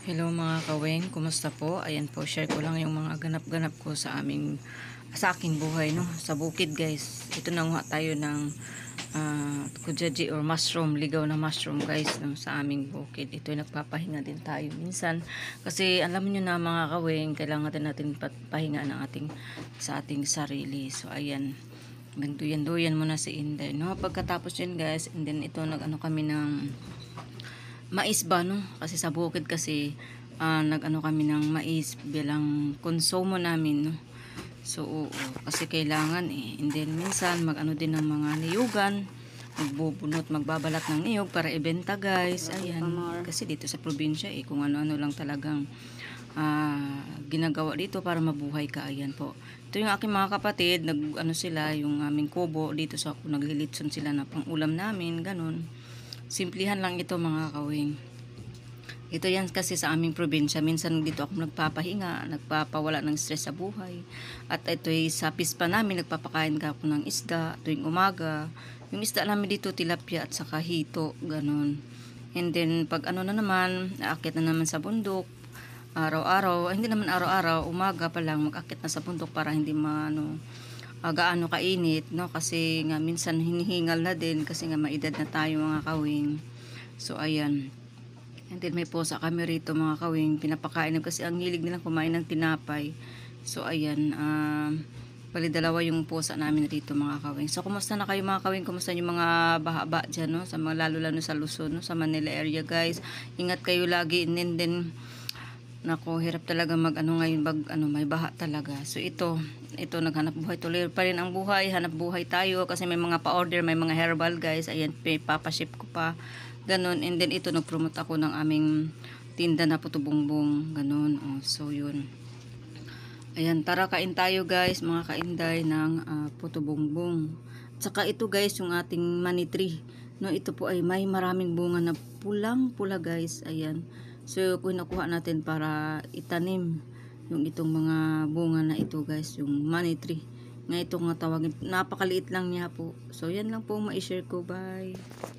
Hello mga kaweng, kumusta po? Ayan po, share ko lang yung mga ganap-ganap ko sa aking buhay, no? Sa bukid, guys. Ito nanguha tayo ng kujaji or mushroom, ligaw na mushroom, guys, no? Sa aming bukid. Ito ay nagpapahinga din tayo minsan. Kasi alam niyo na mga kaweng, kailangan din natin pahinga ng sa ating sarili. So ayan, nagduyan-duyan muna si Inday, no? Pagkatapos yun, guys, and then ito nag-ano kami ng mais ba, no? Kasi sa bukid kasi nag-ano kami ng mais bilang konsumo namin, no? So oo, kasi kailangan and then minsan mag-ano din ng mga niyugan, magbubunot, magbabalat ng niyog para ibenta, guys. Ayan, kasi dito sa probinsya kung ano-ano lang talagang ginagawa dito para mabuhay ka. Ayan po. Ito yung aking mga kapatid, nag-ano sila, yung aming kubo dito sa naglilitson sila na pang ulam namin, ganun. Simplihan lang ito mga kawing. Ito yan kasi sa aming probinsya. Minsan dito ako nagpapahinga, nagpapawala ng stress sa buhay. At ito'y sa pispa namin, nagpapakain ka ako ng isda tuwing umaga. Yung isda namin dito, tilapia at saka hito, ganun. And then pag ano na naman, aakit na naman sa bundok. Araw-araw, hindi naman araw-araw, umaga pa lang mag-akit na sa bundok para hindi gaano kainit, no? Kasi nga minsan hinihingal na din kasi nga maedad na tayo mga kawing. So ayan, and then may pusa kami rito mga kawing, pinapakain kasi ang hilig nilang kumain ng tinapay. So ayan, bali dalawa yung pusa namin rito mga kawing. So kumusta na kayo mga kawing, kumusta yung mga baha-ba dyan, no? Sa mga lalo sa Luzon, no? Sa Manila area, guys, ingat kayo lagi. And then nako, hirap talaga ngayon may baha talaga. So ito naghanap buhay, tuloy pa rin ang buhay, hanap buhay tayo kasi may mga pa-order, may mga herbal, guys. Ayan, papaship ko pa, ganun. And then ito nag-promote ako ng aming tinda na puto bongbong, ganun. So yun, ayan, tara kain tayo, guys, mga kainday ng puto bongbong. Tsaka ito, guys, yung ating money tree, no? Ito po ay may maraming bunga na pulang-pula, guys. Ayan. So, kinukuha natin para itanim yung itong mga bunga na ito, guys, yung money tree. Nga ito nga tawagin, napakaliit lang niya po. So, yan lang po ma-share ko. Bye!